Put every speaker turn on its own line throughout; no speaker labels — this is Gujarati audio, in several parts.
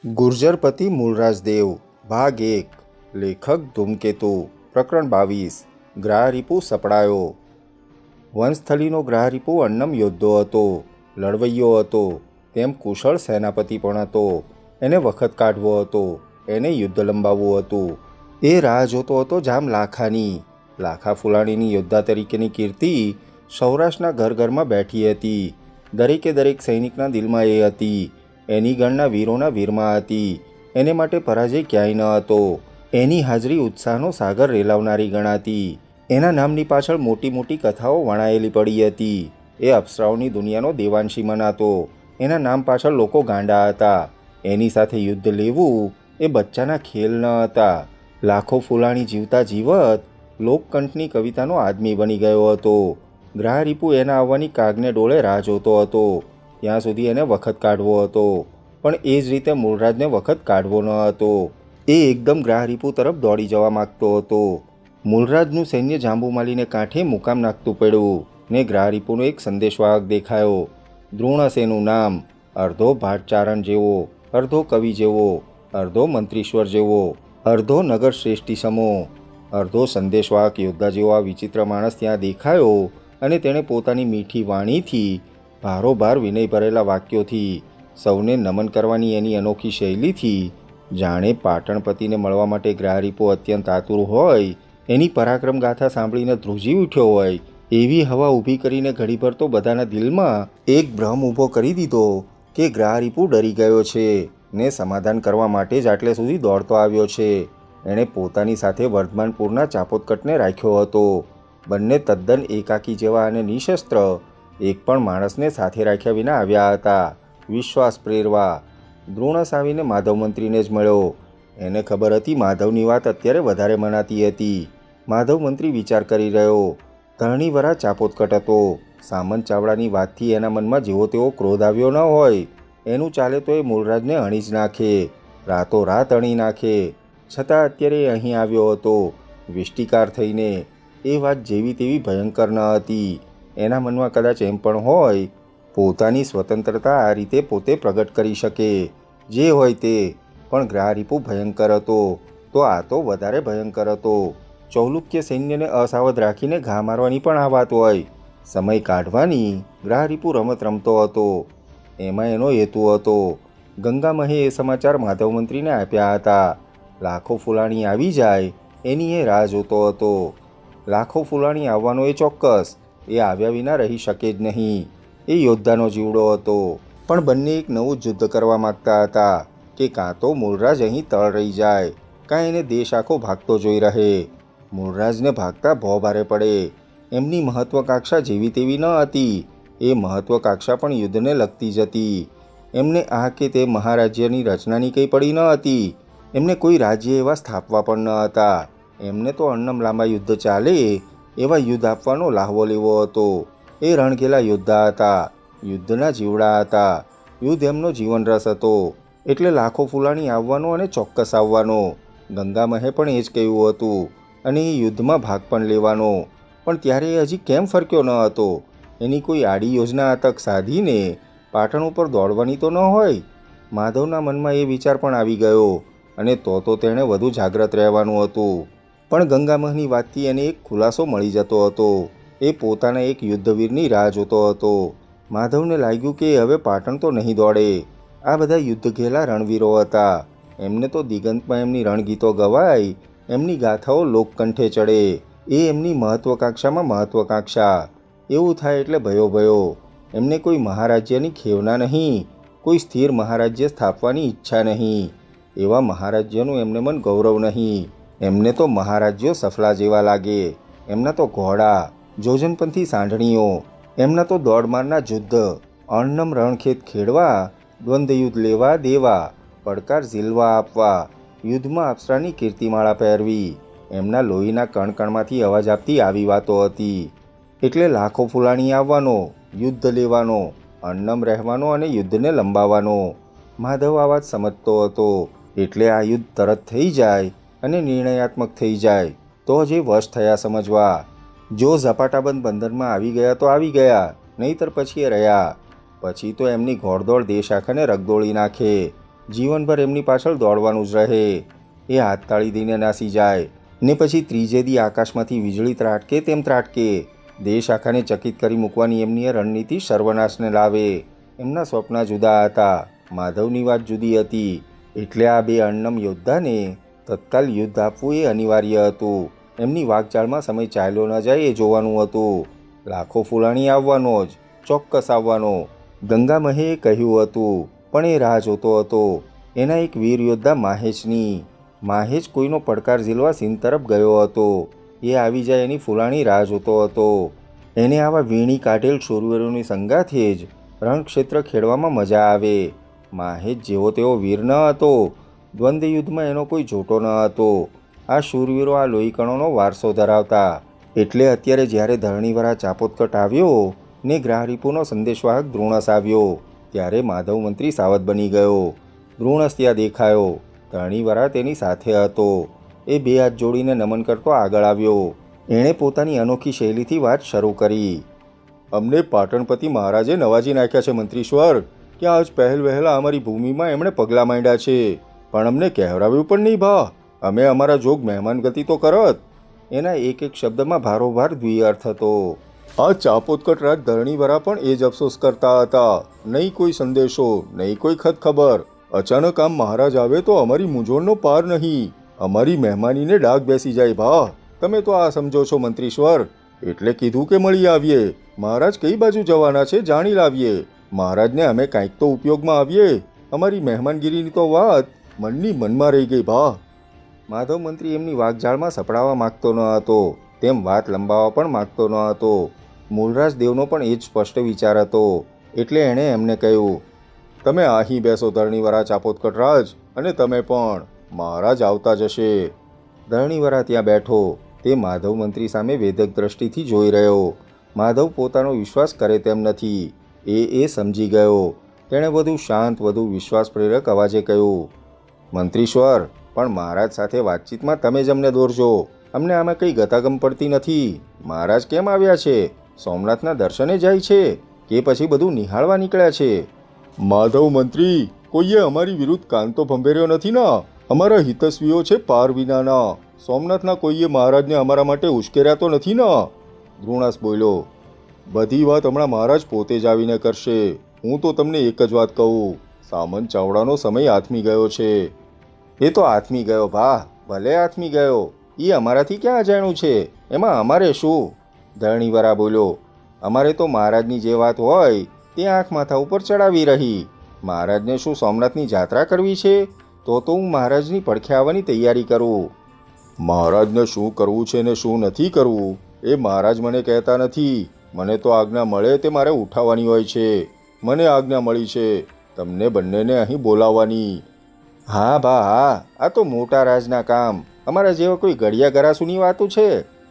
ગુર્જરપતિ મૂળરાજદેવ ભાગ 1 લેખક ધૂમકેતુ પ્રકરણ 22 ગ્રહારિપુ સપડાયો। વંશસ્થલીનો ગ્રહારિપુ અન્નમ યોદ્ધો હતો, લડવૈયો હતો, તેમ કુશળ સેનાપતિ પણ હતો। એને વખત કાઢવો હતો, એને યુદ્ધ લંબાવવું હતું। એ રાહ જોતો હતો જામ લાખાની। લાખા ફુલાણીની યોદ્ધા તરીકેની કીર્તિ સૌરાષ્ટ્રના ઘર ઘરમાં બેઠી હતી। દરેકે દરેક સૈનિકના દિલમાં એ હતી। એની ગણના વીરોના વીરમાં હતી। એને માટે પરાજય ક્યાંય ન હતો। એની હાજરી ઉત્સાહનો સાગર રેલાવનારી ગણાતી। એના નામની પાછળ મોટી મોટી કથાઓ વણાયેલી પડી હતી। એ અપ્સરાઓની દુનિયાનો દેવાંશી મનાતો। એના નામ પાછળ લોકો ગાંડા હતા। એની સાથે યુદ્ધ લેવું એ બચ્ચાના ખેલ ન હતા। લાખો ફુલાણી જીવતા જીવત લોકકંઠની કવિતાનો આદમી બની ગયો હતો। ગ્રહારિપુ એના આવવાની કાગને ડોળે રાહ જોતો હતો। ત્યાં સુધી એને વખત કાઢવો હતો, પણ એ જ રીતે મૂળરાજને વખત કાઢવો ન હતો। એ એકદમ ગ્રહારિપુ તરફ દોડી જવા માગતો હતો। મૂળરાજનું સૈન્ય જાંબુમાલીને કાંઠે મુકામ નાખતું પડ્યું ને ગ્રહારિપુનો એક સંદેશવાહક દેખાયો। દ્રોણસેનું નામ, અડધો ભાટચારણ જેવો, અડધો કવિ જેવો, અડધો મંત્રીશ્વર જેવો, અડધો નગર શ્રેષ્ઠી સમો, અડધો સંદેશવાહક યોદ્ધા જેવો આ વિચિત્ર માણસ ત્યાં દેખાયો અને તેણે પોતાની મીઠી વાણીથી, ભારોભાર વિનય ભરેલા વાક્યોથી, સૌને નમન કરવાની એની અનોખી શૈલીથી જાણે પાટણપતિને મળવા માટે ગ્રહારિપુ અત્યંત આતુર હોય, એની પરાક્રમ ગાથા સાંભળીને ધ્રુજી ઉઠ્યો હોય એવી હવા ઊભી કરીને ઘડીભર તો બધાના દિલમાં એક ભ્રમ ઊભો કરી દીધો કે ગ્રહારિપુ ડરી ગયો છે ને સમાધાન કરવા માટે જ આટલે સુધી દોડતો આવ્યો છે। એણે પોતાની સાથે વર્ધમાનપુરના ચાપોદકટને રાખ્યો હતો। બંને તદ્દન એકાકી જેવા અને નિશસ્ત્ર, એક પણ માણસને સાથે રાખ્યા વિના આવ્યા હતા વિશ્વાસ પ્રેરવા। દ્રોણસ આવીને માધવ મંત્રીને જ મળ્યો। એને ખબર હતી માધવની વાત અત્યારે વધારે મનાતી હતી। માધવ મંત્રી વિચાર કરી રહ્યો। ધરણીવરા ચાપોદકટ હતો। સામંત ચાવડાની વાતથી એના મનમાં જેવો તેવો ક્રોધ આવ્યો ન હોય। એનું ચાલે તો એ મૂળરાજને અણી જ નાખે, રાતોરાત અણી નાખે। છતાં અત્યારે અહીં આવ્યો હતો વિષ્ટિકાર થઈને। એ વાત જેવી તેવી ભયંકર ન હતી। એના મનમાં કદાચ એમ પણ હોય પોતાની સ્વતંત્રતા આ રીતે પોતે પ્રગટ કરી શકે, જે હોય તે, પણ ગ્રહારિપુ ભયંકર હતો તો આ તો વધારે ભયંકર હતો। ચૌલુક્ય સૈન્યને અસાવધ રાખીને ઘા મારવાની પણ આ વાત હોય, સમય કાઢવાની ગ્રહારિપુ રમત રમતો હતો। એમાં એનો હેતુ હતો। ગંગામહે એ સમાચાર માધવ મંત્રીને આપ્યા હતા। લાખો ફુલાણી આવી જાય એની એ રાહ જોતો હતો। લાખો ફુલાણી આવવાનો એ ચોક્કસ, એ આવ્યા વિના રહી શકે જ નહીં। એ યોદ્ધાનો જીવડો હતો, પણ બંને એક નવું યુદ્ધ કરવા માગતા હતા કે કાં તો મૂળરાજ અહીં તળ રહી જાય, કાં એને દેશ આખો ભાગતો જોઈ રહે। મૂળરાજને ભાગતા ભો ભારે પડે। એમની મહત્વાકાંક્ષા જેવી તેવી ન હતી। એ મહત્વાકાંક્ષા પણ યુદ્ધને લગતી જ હતી। એમને આ કે તે મહારાજ્યની રચનાની કંઈ પડી ન હતી। એમને કોઈ રાજ્ય એવા સ્થાપવા પણ ન હતા। એમને તો અન્નમ લાંબા યુદ્ધ ચાલે એવા યુદ્ધ આપવાનો લાહવો લેવો હતો। એ રણઘેલા યોદ્ધા હતા, યુદ્ધના જીવડા હતા। યુદ્ધ એમનો જીવનરસ હતો, એટલે લાખો ફુલાણી આવવાનો અને ચોક્કસ આવવાનો। ગંગામહે પણ એ જ કહ્યું હતું અને એ યુદ્ધમાં ભાગ પણ લેવાનો। પણ ત્યારે એ હજી કેમ ફરક્યો ન હતો? એની કોઈ આડી યોજના અટક સાધીને પાટણ ઉપર દોડવાની તો ન હોય? માધવના મનમાં એ વિચાર પણ આવી ગયો અને તો તેણે વધુ જાગ્રત રહેવાનું હતું। પણ ગંગામહની વાતથી એને એક ખુલાસો મળી જતો હતો। એ પોતાના એક યુદ્ધવીરની રાહ જોતો હતો। માધવને લાગ્યું કે હવે પાટણ તો નહીં દોડે। આ બધા યુદ્ધ ઘેલા રણવીરો હતા। એમને તો દિગંતમાં એમની રણગીતો ગવાય, એમની ગાથાઓ લોકકંઠે ચડે। એ એમની મહત્વાકાંક્ષામાં મહત્વાકાંક્ષા। એવું થાય એટલે ભયો ભયો। એમને કોઈ મહારાજ્યની ખેવના નહીં, કોઈ સ્થિર મહારાજ્ય સ્થાપવાની ઈચ્છા નહીં। એવા મહારાજ્યનું એમને મન ગૌરવ નહીં। એમને તો મહારાજ્યો સફલા જેવા લાગે। એમના તો ઘોડા, જોજનપંથી સાંઢણીઓ, એમના તો દોડ મારના યુદ્ધ, અણનમ રણખેત ખેડવા, દ્વંદ્વયુદ્ધ લેવા દેવા, પડકાર ઝીલવા આપવા, યુદ્ધમાં અપ્સરાની કીર્તિમાળા પહેરવી, એમના લોહીના કણકણમાંથી અવાજ આપતી આવી વાતો હતી। એટલે લાખો ફુલાણી આવવાનો, યુદ્ધ લેવાનો, અણનમ રહેવાનો અને યુદ્ધને લંબાવવાનો। માધવ આ વાત સમજતો હતો। એટલે આ યુદ્ધ તરત થઈ જાય અને નિર્ણયાત્મક થઈ જાય તો જ એ વશ થયા સમજવા। જો ઝપાટાબંધ બંધનમાં આવી ગયા તો આવી ગયા, નહીંતર પછી એ રહ્યા। પછી તો એમની ઘોડદોડ દેશ આખાને રગદોળી નાખે। જીવનભર એમની પાછળ દોડવાનું જ રહે. એ હાથતાળી દઈને નાસી જાય ને પછી ત્રીજે દી આકાશમાંથી વીજળી ત્રાટકે તેમ ત્રાટકે. દેશ આખાને ચકિત કરી મૂકવાની એમની એ રણનીતિ સર્વનાશને લાવે. એમના સ્વપ્ન જુદા હતા, માધવની વાત જુદી હતી. એટલે આ બે અણનમ યોદ્ધાને તત્કાલ યુદ્ધ આપવું એ અનિવાર્ય હતું. એમની વાકચાળમાં સમય ચાલ્યો ન જાય એ જોવાનું હતું. લાખો ફૂલાણી આવવાનો જ, ચોક્કસ આવવાનો, ગંગામહેએ કહ્યું હતું. પણ એ રાહ જોતો હતો એના એક વીર યોદ્ધા માહેશની. માહેશ કોઈનો પડકાર ઝીલવા સિંધ તરફ ગયો હતો. એ આવી જાય એની ફૂલાણી રાહ જોતો હતો. એને આવા વીણી કાઢેલ શૂરવીરોની સંગાથે જ રણક્ષેત્ર ખેડવામાં મજા આવે. માહેશ જેવો તેવો વીર ન હતો. દ્વંદ્વ યુદ્ધમાં એનો કોઈ જોટો ન હતો. આ શૂરવીરો આ લોહીકણોનો વારસો ધરાવતા. એટલે અત્યારે જ્યારે ધરણીવરા ચાપોદકટ આવ્યો ને ગ્રાહરીપુનો સંદેશવાહક દ્રોણસ આવ્યો ત્યારે માધવ મંત્રી સાવધ બની ગયો. દ્રોણસ ત્યાં દેખાયો. ધરણીવરા તેની સાથે હતો. એ બે હાથ જોડીને નમન કરતો આગળ આવ્યો. એણે પોતાની અનોખી શૈલીથી વાત શરૂ કરી. અમને પાટણપતિ મહારાજે નવાજી નાખ્યા છે મંત્રીશ્વર, કે આજ પહેલ વહેલા અમારી ભૂમિમાં એમણે પગલાં માંડ્યા છે. પણ અમને કહેવરાવ્યું પણ નહીં ભા. અમે અમારા જોગ મહેમાન ગતિ તો કરત. એના એક એક શબ્દમાં ભારોભાર દ્વિઅર્થ હતો. આ ચાપોદકટ રાજ ધરણીવરા પણ એ જ અફસોસ કરતા હતા. નહીં કોઈ સંદેશો, નહીં કોઈ ખત ખબર. અચાનક આમ મહારાજ આવે તો અમારી મૂંઝવણનો પાર નહીં. અમારી મહેમાનીને ડાઘ બેસી જાય ભા. તમે તો આ સમજો છો મંત્રીશ્વર. એટલે કીધું કે મળી આવીએ. મહારાજ કઈ બાજુ જવાના છે જાણી લાવીએ. મહારાજને અમે કાંઈક તો ઉપયોગમાં આવીએ. અમારી મહેમાનગીરીની તો વાત મનની મનમાં રહી ગઈ ભા. માધવ મંત્રી એમની વાકઝાળમાં સપડાવવા માગતો ન હતો, તેમ વાત લંબાવવા પણ માગતો ન હતો. મૂળરાજ દેવનો પણ એ જ સ્પષ્ટ વિચાર હતો. એટલે એણે એમને કહ્યું, તમે અહીં બેસો ધરણીવરા ચાપોદકટ રાજ, અને તમે પણ. મહારાજ આવતા જશે. ધરણીવરા ત્યાં બેઠો. તે માધવ મંત્રી સામે વેધક દ્રષ્ટિથી જોઈ રહ્યો. માધવ પોતાનો વિશ્વાસ કરે તેમ નથી. એ સમજી ગયો. તેણે વધુ શાંત, વધુ વિશ્વાસ પ્રેરક અવાજે કહ્યું, મંત્રીશ્વર, પણ મહારાજ સાથે વાતચીતમાં તમે જ અમને દોરજો. અમને આમાં કંઈ ગતાગમ પડતી નથી. મહારાજ કેમ આવ્યા છે? સોમનાથના દર્શને જાય છે કે પછી બધું નિહાળવા નીકળ્યા છે? માધવ મંત્રી, કોઈએ અમારી વિરુદ્ધ કાન તો ભંભેર્યો નથી ને? અમારા હિતસ્વીઓ છે પાર વિનાના. સોમનાથના કોઈએ મહારાજને અમારા માટે ઉશ્કેર્યા તો નથી ને? દ્રોણાસ બોલ્યો, બધી વાત હમણાં મહારાજ પોતે જ આવીને કરશે. હું તો તમને એક જ વાત કહું, સામંત ચાવડાનો સમય આથમી ગયો છે. એ તો આથમી ગયો ભા, ભલે આથમી ગયો. એ અમારાથી ક્યાં અજાણ્યું છે? એમાં અમારે શું? ધરણીવરા બોલ્યો, અમારે તો મહારાજની જે વાત હોય તે આંખ માથા ઉપર ચડાવી રહી. મહારાજને શું સોમનાથની જાત્રા કરવી છે? તો હું મહારાજની પડખે આવવાની તૈયારી કરું. મહારાજને શું કરવું છે ને શું નથી કરવું એ મહારાજ મને કહેતા નથી. મને તો આજ્ઞા મળે તે મારે ઉઠાવવાની હોય છે. મને આજ્ઞા મળી છે તમને બંનેને અહીં બોલાવવાની. હા બા હા, આ તો મોટા રાજના કામ. અમારા જેવા કોઈ ગળિયા ગરાસુની વાતો છે?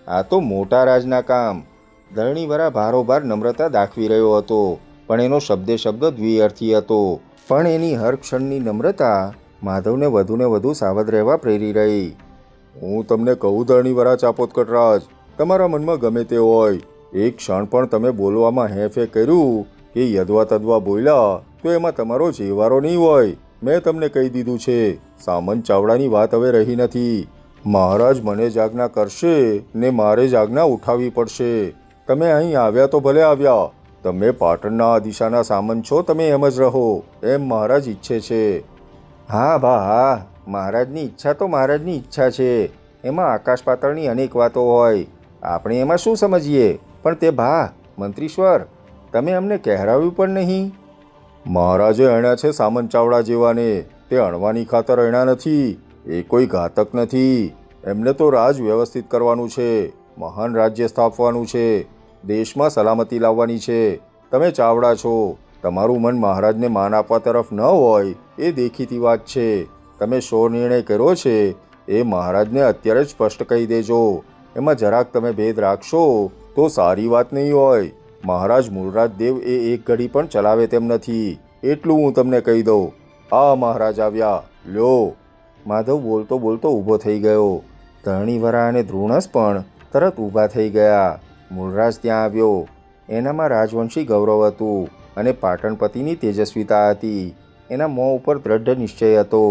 આ તો મોટા રાજના કામ. ધરણીવરા ભારોભાર નમ્રતા દાખવી રહ્યો હતો, પણ એનો શબ્દે શબ્દ દ્વિઅર્થી હતો. પણ એની હર ક્ષણની નમ્રતા માધવને વધુને વધુ સાવધ રહેવા પ્રેરી રહી. હું તમને કહું ધરણીવરા ચાપોદકટ રાજ, તમારા મનમાં ગમે તે હોય, એક ક્ષણ પણ તમે બોલવામાં હેફે કર્યું કે યદવા તદવા બોલ્યા તો એમાં તમારો જેવારો નહીં હોય. મેં તમને કહી દીધું છે, સામંત ચાવડાની વાત હવે રહી નથી. મહારાજ મને જ આજ્ઞા કરશે ને મારે જ આજ્ઞા ઉઠાવવી પડશે. તમે અહીં આવ્યા તો ભલે આવ્યા. તમે પાટણના આ દિશાના સામંત છો, તમે એમ જ રહો, એમ મહારાજ ઈચ્છે છે. હા બા હા, મહારાજની ઈચ્છા તો મહારાજની ઈચ્છા છે. એમાં આકાશ પાતાળની અનેક વાતો હોય, આપણે એમાં શું સમજીએ? પણ તે ભા મંત્રીશ્વર, તમે અમને કહેરાવ્યું પણ નહીં. મહારાજે અણ્યા છે સામંત ચાવડા જેવાને. તે અણવાની ખાતર અણ્યા નથી. એ કોઈ ઘાતક નથી. એમને તો રાજ વ્યવસ્થિત કરવાનું છે, મહાન રાજ્ય સ્થાપવાનું છે, દેશમાં સલામતી લાવવાની છે. તમે ચાવડા છો, તમારું મન મહારાજને માન આપવા તરફ ન હોય એ દેખીતી વાત છે. તમે શો નિર્ણય કર્યો છે એ મહારાજને અત્યારે જ સ્પષ્ટ કહી દેજો. એમાં જરાક તમે ભેદ રાખશો તો સારી વાત નહીં હોય. મહારાજ મૂળરાજ દેવ એ એક ઘડી પણ ચલાવે તેમ નથી, એટલું હું તમને કહી દઉં. આ મહારાજ આવ્યા, લ્યો. માધવ બોલતો બોલતો ઊભો થઈ ગયો. ધરણીવરા અને દ્રોણસ પણ તરત ઊભા થઈ ગયા. મૂળરાજ ત્યાં આવ્યો. એનામાં રાજવંશી ગૌરવ હતું અને પાટણપતિની તેજસ્વીતા હતી. એના મોં ઉપર દ્રઢ નિશ્ચય હતો.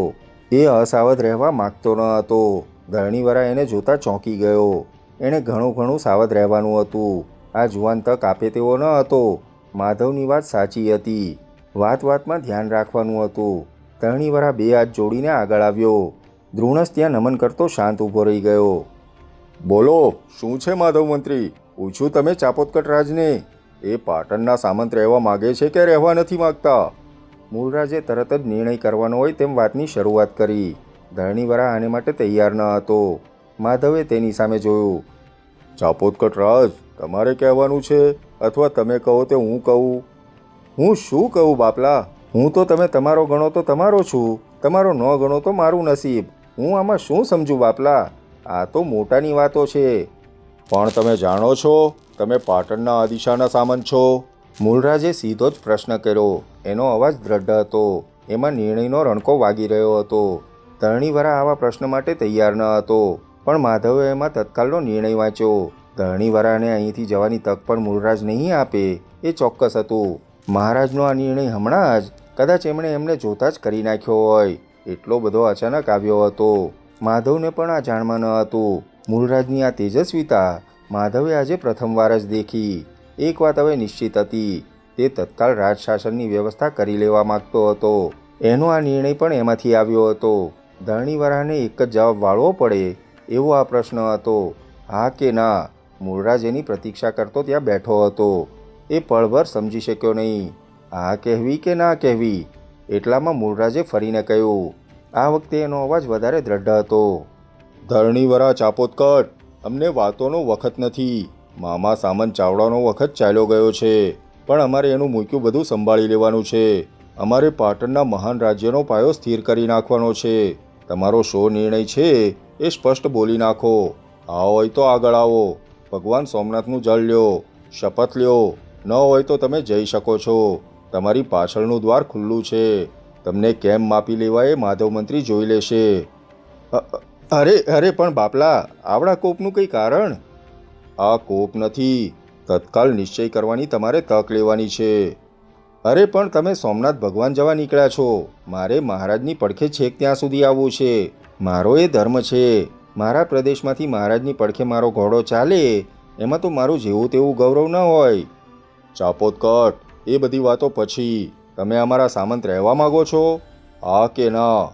એ અસાવધ રહેવા માગતો ન હતો. ધરણીવરા એને જોતાં ચોંકી ગયો. એણે ઘણું સાવધ રહેવાનું હતું. આ જુવાન તક આપે તેવો ન હતો. માધવની વાત સાચી હતી. વાતમાં ધ્યાન રાખવાનું હતું. ધરણીવરા 2 હાથ જોડીને આગળ આવ્યો. દ્રુણસ ત્યાં નમન કરતો શાંત ઊભો રહી ગયો. બોલો, શું છે માધવ મંત્રી? પૂછ્યું તમે ચાપોદકટ રાજને? એ પાટણના સામંત રહેવા માગે છે કે રહેવા નથી માગતા? મૂળરાજે તરત જ નિર્ણય કરવાનો હોય તેમ વાતની શરૂઆત કરી. ધરણીવરા આને માટે તૈયાર ન હતો. માધવે તેની સામે જોયું. ચાપોદકટ રાજ, તમારે કહેવાનું છે અથવા તમે કહો તે હું કહું? હું શું કહું બાપલા? હું તો તમે તમારો ગણો તો તમારો છું, તમારો ન ગણો તો મારું નસીબ. હું આમાં શું સમજું બાપલા? આ તો મોટાની વાતો છે. પણ તમે જાણો છો તમે પાટણના આદિશાના સામંત છો? મૂળરાજે સીધો જ પ્રશ્ન કર્યો. એનો અવાજ દ્રઢ હતો. એમાં નિર્ણયનો રણકો વાગી રહ્યો હતો. ધરણીવરા આવા પ્રશ્ન માટે તૈયાર ન હતો. પણ માધવે એમાં તત્કાલનો નિર્ણય વાંચ્યો. ધરણીવરાને અહીંથી જવાની તક પણ મૂળરાજ નહીં આપે એ ચોક્કસ હતું. મહારાજનો આ નિર્ણય હમણાં જ કદાચ એમણે એમને જોતાં જ કરી નાખ્યો હોય. એટલો બધો અચાનક આવ્યો હતો. માધવને પણ આ જાણમાં ન હતું. મૂળરાજની આ તેજસ્વીતા માધવે આજે પ્રથમવાર જ દેખી. એક વાત હવે નિશ્ચિત હતી. તે તત્કાળ રાજશાસનની વ્યવસ્થા કરી લેવા માગતો હતો. એનો આ નિર્ણય પણ એમાંથી આવ્યો હતો. ધરણીવરાને એક જ જવાબ વાળવો પડે એવો આ પ્રશ્ન હતો. હા કે ના? મૂળરાજ એની પ્રતીક્ષા કરતો ત્યાં બેઠો હતો. એ પળભર સમજી શક્યો નહીં. હા કહેવી કે ના કહેવી? એટલામાં મૂળરાજે ફરીને કહ્યું. આ વખતે એનો અવાજ વધારે દ્રઢ હતો. ધરણીવરા ચાપોદકટ, અમને વાતોનો વખત નથી. મામા સામંત ચાવડાનો વખત ચાલ્યો ગયો છે. પણ અમારે એનું મૂક્યું બધું સંભાળી લેવાનું છે. અમારે પાટણના મહાન રાજ્યનો પાયો સ્થિર કરી નાખવાનો છે. તમારો શો નિર્ણય છે એ સ્પષ્ટ બોલી નાખો. આવો હોય તો આગળ આવો. ભગવાન સોમનાથનું જળ લ્યો, શપથ લ્યો. ન હોય તો તમે જઈ શકો છો. તમારી પાછળનું દ્વાર ખુલ્લું છે. તમને કેમ માપી લેવાય એ માધવ મંત્રી જોઈ લેશે. અરે પણ બાપલા, આવડા કોપનું કંઈ કારણ? આ કોપ નથી. તત્કાલ નિશ્ચય કરવાની તમારે તક લેવાની છે. અરે પણ તમે સોમનાથ ભગવાન જવા નીકળ્યા છો. મારે મહારાજની પડખે છેક ત્યાં સુધી આવવું છે. મારો એ ધર્મ છે. મારા પ્રદેશમાંથી મહારાજની પડખે મારો ઘોડો ચાલે એમાં તો મારું જેવું તેવું ગૌરવ ન હોય. ચાપોદકટ, એ બધી વાતો પછી. તમે અમારા સામંત રહેવા માગો છો? હા કે ના?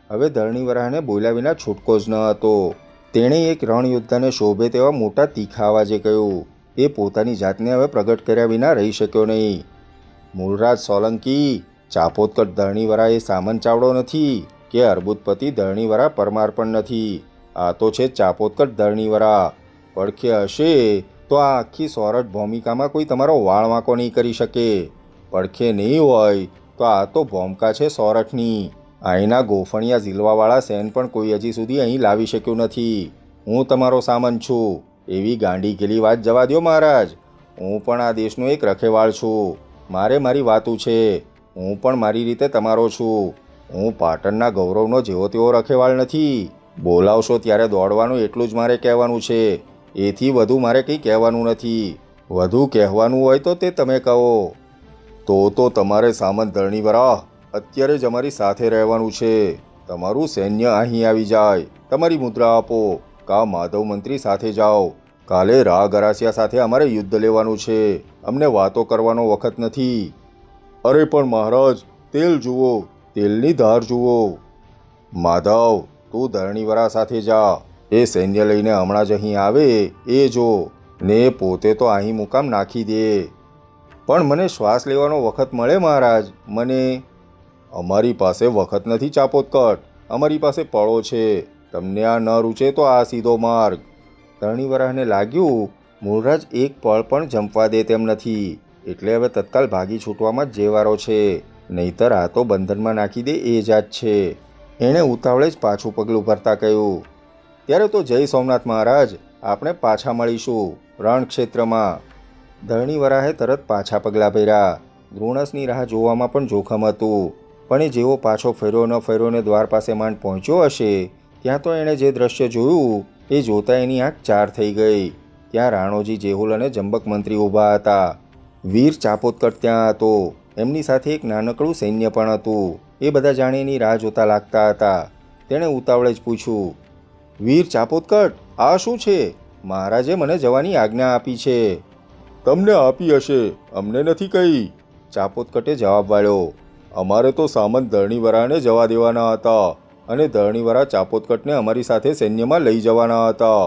હવે ધરણીવરાને બોલ્યા વિના છૂટકો જ ન હતો. તેણે એક રણયોદ્ધાને શોભે તેવા મોટા તીખા અવાજે કહ્યું. એ પોતાની જાતને હવે પ્રગટ કર્યા વિના રહી શક્યો નહીં. મૂળરાજ સોલંકી, ચાપોદકટ ધરણીવરા એ સામંત ચાવડો નથી કે અર્બુદપતિ ધરણીવરા પરમાર પણ નથી. આ તો છે ચાપોદકટ ધરણીવરા. પડખે હશે તો આ આખી સોરઠ ભૂમિકામાં કોઈ તમારો વાળ વાંકો નહીં કરી શકે. પડખે નહીં હોય તો આ તો ભૂમિકા છે સોરઠની. અહીંના ગોફણિયા ઝીલવાવાળા સેન પણ કોઈ હજી સુધી અહીં લાવી શક્યું નથી. હું તમારો સામંત છું. એવી ગાંડી ગેલી વાત જવા દો મહારાજ. હું પણ આ દેશનો એક રખેવાળ છું. મારે મારી વાતું છે. હું પણ મારી રીતે તમારો છું. હું પાટણના ગૌરવનો જેવો તેવો રખેવાળ નથી. બોલાવશો ત્યારે દોડવાનું એટલું જ મારે કહેવાનું છે. એથી વધુ મારે કંઈ કહેવાનું નથી. વધુ કહેવાનું હોય તો તે તમે કહો. તો તમારે સામંત ધરણીવરા અત્યારે જ અમારી સાથે રહેવાનું છે. તમારું સૈન્ય અહીં આવી જાય. તમારી મુદ્રા આપો. કા માધવ મંત્રી સાથે જાઓ. કાલે રા ગરાસિયા સાથે અમારે યુદ્ધ લેવાનું છે. અમને વાતો કરવાનો વખત નથી. અરે પણ મહારાજ, તેલ જુઓ, તેલની ધાર જુઓ. માધવ, તું ધરણીવરા સાથે જા. એ સૈન્ય લઈને હમણાં જ અહીં આવે એ જો. ને પોતે તો અહીં મુકામ નાખી દે. પણ મને શ્વાસ લેવાનો વખત મળે મહારાજ, મને. અમારી પાસે વખત નથી ચાપોદકટ. અમારી પાસે પળો છે. તમને આ ન રૂચે તો આ સીધો માર્ગ. ધરણીવરાને લાગ્યું મૂળરાજ એક પળ પણ જંપવા દે તેમ નથી. એટલે હવે તત્કાલ ભાગી છૂટવામાં જ જેવારો છે. નહીતર આ તો બંધનમાં નાખી દે એ જાત છે. એણે ઉતાવળે જ પાછું પગલું ભરતા કહ્યું. ત્યારે તો જય સોમનાથ મહારાજ, આપણે પાછા મળીશું રણક્ષેત્રમાં. ધરણીવરાએ તરત પાછા પગલાં ભર્યા. દ્રુણસની રાહ જોવામાં પણ જોખમ હતું. પણ એ જેવો પાછો ફર્યો ન ફર્યો ને દ્વાર પાસે માંડ પહોંચ્યો હશે ત્યાં તો એણે જે દ્રશ્ય જોયું એ જોતાં એની આંખ ચાર થઈ ગઈ. ત્યાં રાણોજી જેહુલ અને જંબક મંત્રી ઊભા હતા. વીર ચાપોદકટ ત્યાં હતો. એમની સાથે એક નાનકડું સૈન્ય પણ હતું. એ બધા જાણીની રાહ જોતા લાગતા હતા. તેણે ઉતાવળે જ પૂછ્યું, વીર ચાપોદકટ, આ શું છે? મહારાજે મને જવાની આજ્ઞા આપી છે. તમને આપી હશે, અમને નથી કહી. ચાપોદકટે જવાબ વાળ્યો, અમારે તો સામંત ધરણીવરાને જવા દેવાના હતા અને ધરણીવરા ચાપોદકટને અમારી સાથે સૈન્યમાં લઈ જવાના હતા.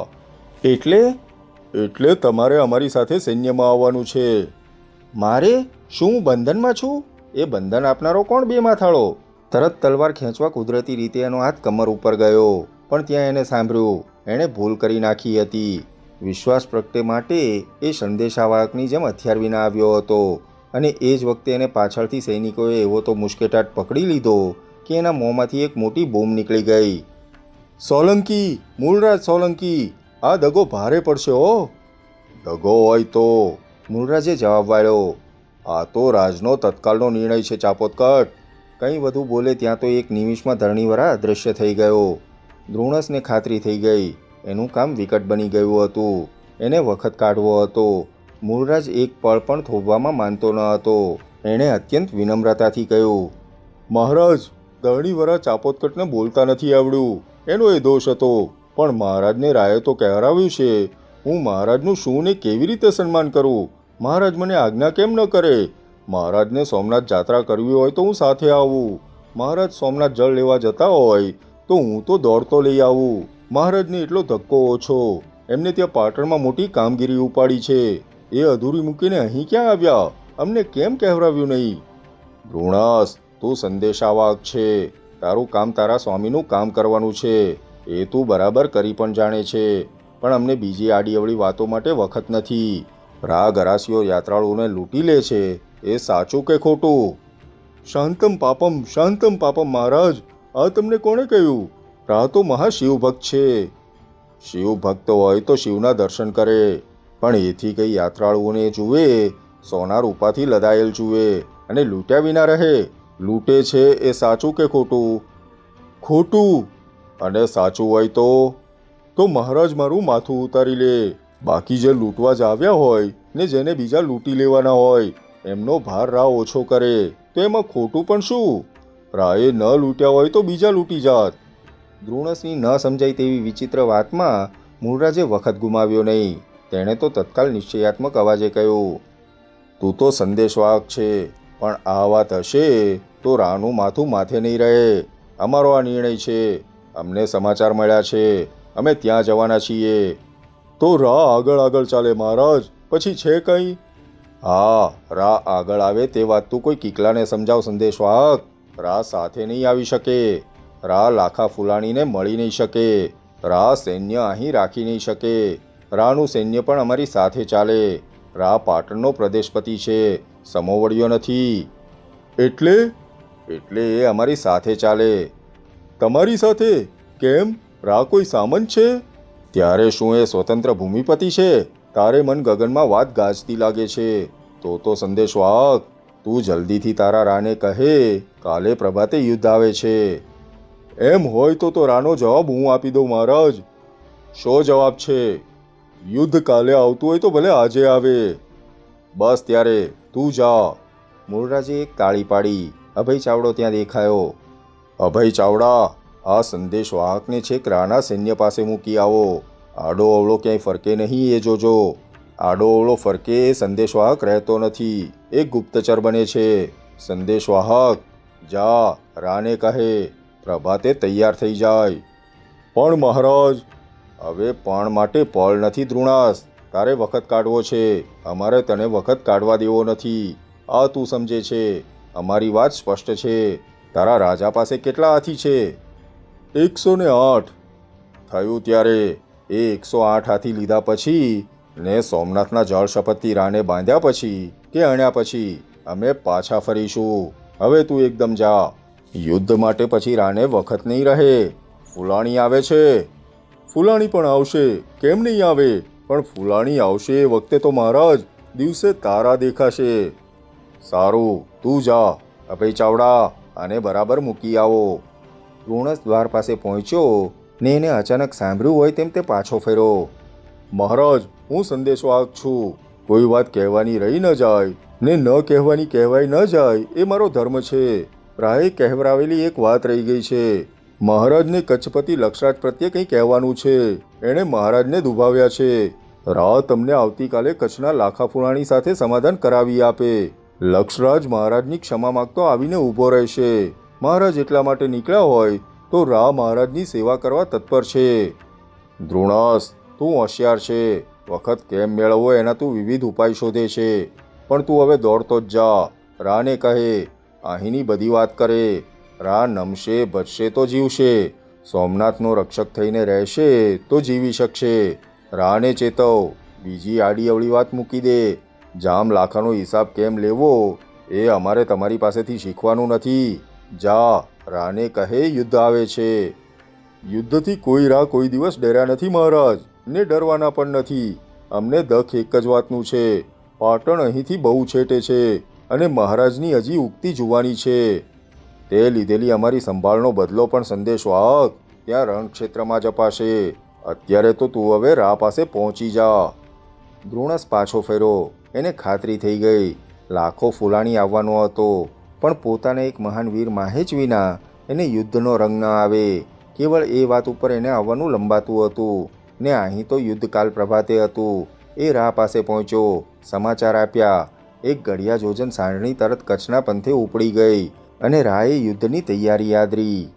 એટલે તમારે અમારી સાથે સૈન્યમાં આવવાનું છે. મારે? શું હું બંધનમાં છું? એ બંધન આપનારો કોણ બે માથાળો? તરત તલવાર ખેંચવા કુદરતી રીતે એનો હાથ કમર ઉપર ગયો, પણ ત્યાં એને સાંભળ્યું એણે ભૂલ કરી નાખી હતી. વિશ્વાસ પ્રગટે માટે એ સંદેશાવાહકની જેમ હથિયાર વિના આવ્યો હતો અને એ જ વખતે એને પાછળથી સૈનિકોએ એવો તો મુશ્કેટાટ પકડી લીધો કે એના મોંમાંથી એક મોટી બૂમ નીકળી ગઈ. સોલંકી, મૂળરાજ સોલંકી, આ દગો ભારે પડશે હો. દગો હોય તો, મૂળરાજે જવાબ વાળ્યો, આ તો રાજનો તત્કાલનો નિર્ણય છે ચાપોદકટ. કંઈ વધુ બોલે ત્યાં તો એક નિમિષમાં ધરણીવરા અદૃશ્ય થઈ ગયો. દ્રુણસને ખાતરી થઈ ગઈ એનું કામ વિકટ બની ગયું હતું. એને વખત કાઢવો હતો. મૂળરાજ એક પળ પણ થોભવામાં માનતો ન હતો. એણે અત્યંત વિનમ્રતાથી કહ્યું, મહારાજ, ધરણીવરા ચાપોદકટને બોલતા નથી આવડ્યું, એનો એ દોષ હતો. પણ મહારાજને રાયે તો કહેરાવ્યું છે. હું મહારાજનું શું ને કેવી રીતે સન્માન કરું? મહારાજ મને આજ્ઞા કેમ ન કરે? મહારાજને સોમનાથ જાત્રા કરવી હોય તો હું સાથે આવું. મહારાજ સોમનાથ જળ લેવા જતા હોય તો હું તો દોડતો લઈ આવું. મહારાજને એટલો ધક્કો ઓછો. એમને ત્યાં પાટણમાં મોટી કામગીરી ઉપાડી છે, એ અધૂરી મૂકીને અહીં ક્યાં આવ્યા? અમને કેમ કહેવરાવ્યું નહીં? દ્રુણસ, તું સંદેશાવાહક છે. તારું કામ તારા સ્વામીનું કામ કરવાનું છે. એ તું બરાબર કરી પણ જાણે છે. પણ અમને બીજી આડીઅવળી વાતો માટે વખત નથી. રાગ અરાસીઓ યાત્રાળુઓને લૂંટી લે છે, એ સાચું કે ખોટું? શાંતમ પાપમ મહારાજ, આ તમને કોણે કહ્યું? રા તો મહાશિવભક્ત છે. શિવભક્ત હોય તો શિવના દર્શન કરે, પણ એથી કંઈ યાત્રાળુઓને જુએ, સોના રૂપાથી લદાયેલ જુએ અને લૂંટ્યા વિના રહે. લૂંટે છે એ સાચું કે ખોટું? ખોટું. અને સાચું હોય તો મહારાજ મારું માથું ઉતારી લે. બાકી જે લૂંટવા જ આવ્યા હોય ને જેને બીજા લૂંટી લેવાના હોય એમનો ભાર રા ઓછો કરે તો એમાં ખોટું પણ શું? રાએ ન લૂંટ્યા હોય તો બીજા લૂંટી જાત. દ્રુણસની ન સમજાય તેવી વિચિત્ર વાતમાં મૂળરાજે વખત ગુમાવ્યો નહીં. તેણે તો તત્કાલ નિશ્ચયાત્મક અવાજે કહ્યું, તું તો સંદેશવાહક છે, પણ આ વાત હશે તો રાનું માથું માથે નહીં રહે. અમારો આ નિર્ણય છે. અમને સમાચાર મળ્યા છે. અમે ત્યાં જવાના છીએ. તો રા આગળ ચાલે મહારાજ, પછી છે કંઈ? હા, રા આગળ આવે તે વાત તું કોઈ કિકલાને સમજાવ સંદેશવાહક. રા સાથે નહીં આવી શકે. રા લાખા ફુલાણીને મળી નહીં શકે. રા સૈન્ય અહીં રાખી નહીં શકે. રાનું સૈન્ય પણ અમારી સાથે ચાલે. રા પાટણનો પ્રદેશપતિ છે, સમોવડીયો નથી. એટલે એ અમારી સાથે ચાલે. તમારી સાથે? કેમ? રા કોઈ સામંત છે? ત્યારે શું એ સ્વતંત્ર ભૂમિપતિ છે? તારે મન ગગનમાં વાત ગાજતી લાગે છે. તો સંદેશવાહક, તું જલ્દીથી તારા રાને કહે કાલે પ્રભાતે યુદ્ધ આવે છે. એમ હોય તો રાનો જવાબ હું આપી દઉં મહારાજ. શો જવાબ છે? યુદ્ધ કાલે આવતું હોય તો ભલે આજે આવે. બસ ત્યારે તું જા. મૂળરાજે એક તાળી પાડી. અભય ચાવડો ત્યાં દેખાયો. અભય ચાવડા, આ સંદેશવાહકને છેક રાના સૈન્ય પાસે મૂકી આવો. આડો અવળો ક્યાંય ફરકે નહીં એ જોજો. આડો અવળો ફરકે એ સંદેશવાહક રહેતો નથી, એ ગુપ્તચર બને છે. સંદેશવાહક, જા, રાને કહે પ્રભાતે તૈયાર થઈ જાય. પણ મહારાજ. હવે પણ માટે પળ નથી દ્રુણાસ. તારે વખત કાઢવો છે. અમારે તને વખત કાઢવા દેવો નથી. આ તું સમજે છે. અમારી વાત સ્પષ્ટ છે. તારા રાજા પાસે કેટલા હાથી છે? 108. થયું ત્યારે એ 108 હાથી લીધા પછી ને સોમનાથના જળ શપથથી રાને બાંધ્યા પછી કે અણ્યા પછી અમે પાછા ફરીશું. હવે તું એકદમ જા. યુદ્ધ માટે પછી રાને વખત નહીં રહે. ફુલાણી આવે છે. ફુલાણી પણ આવશે, કેમ નહીં આવે? પણ ફુલાણી આવશે એ વખતે તો મહારાજ દિવસે તારા દેખાશે. સારું, તું જા. અભય ચાવડા, આને બરાબર મૂકી આવો. દ્રુણસ દ્વાર પાસે પહોંચ્યો ને એને અચાનક સાંભળ્યું હોય તેમ તે પાછો ફર્યો. મહારાજ, હું સંદેશવાહક છું. કોઈ વાત કહેવાની રહી ન જાય ને ન કહેવાની કહેવાય ન જાય એ મારો ધર્મ છે. રાએ કહેવરાવેલી એક વાત રહી ગઈ છે. મહારાજને કચ્છપતિ લક્ષરાજ પ્રત્યે કંઈ કહેવાનું છે. એણે મહારાજને દુભાવ્યા છે. રા તમને આવતીકાલે કચ્છના લાખા ફુરાણી સાથે સમાધાન કરાવી આપે. લક્ષરાજ મહારાજની ક્ષમા માગતો આવીને ઊભો રહેશે. મહારાજ એટલા માટે નીકળ્યા હોય તો રા મહારાજની સેવા કરવા તત્પર છે. દ્રોણાસ, તું હોશિયાર છે. વખત કેમ મેળવવો એના તું વિવિધ ઉપાય શોધે છે. પણ તું હવે દોડતો જ જા. રાને કહે, અહીંની બધી વાત કરે. રા નમશે બચશે તો જીવશે. સોમનાથનો રક્ષક થઈને રહેશે તો જીવી શકશે. રાને ચેતવ, બીજી આડી અવળી વાત મૂકી દે. જામ લાખાનો હિસાબ કેમ લેવો એ અમારે તમારી પાસેથી શીખવાનું નથી. જા. રાને કહે, યુદ્ધ આવે છે. યુદ્ધથી કોઈ રા કોઈ દિવસ ડર્યા નથી મહારાજ, ને ડરવાના પણ નથી. અમને દખ એક જ વાતનું છે. પાટણ અહીંથી બહુ છેટે છે અને મહારાજની હજી ઉગતી જુવાની છે. તે લીધેલી અમારી સંભાળનો બદલો પણ સંદેશો આપ ત્યાં રણક્ષેત્રમાં જ અપાશે. અત્યારે તો તું હવે રા પાસે પહોંચી જા. દ્રોણસ પાછો ફેરો. એને ખાતરી થઈ ગઈ લાખો ફુલાણી આવવાનો હતો, પણ પોતાના એક મહાન વીર માહેજ વિના એને યુદ્ધનો રંગ ન આવે. કેવળ એ વાત ઉપર એને આવવાનું લંબાતું હતું. ને અહીં તો યુદ્ધકાલ પ્રભાતે હતું. એ રા પાસે પહોંચ્યો. સમાચાર આપ્યા. એક ઘડિયા જોજન સાંઢણી તરત કચ્છના પંથે ઉપડી ગઈ અને રાએ યુદ્ધની તૈયારી આદરી.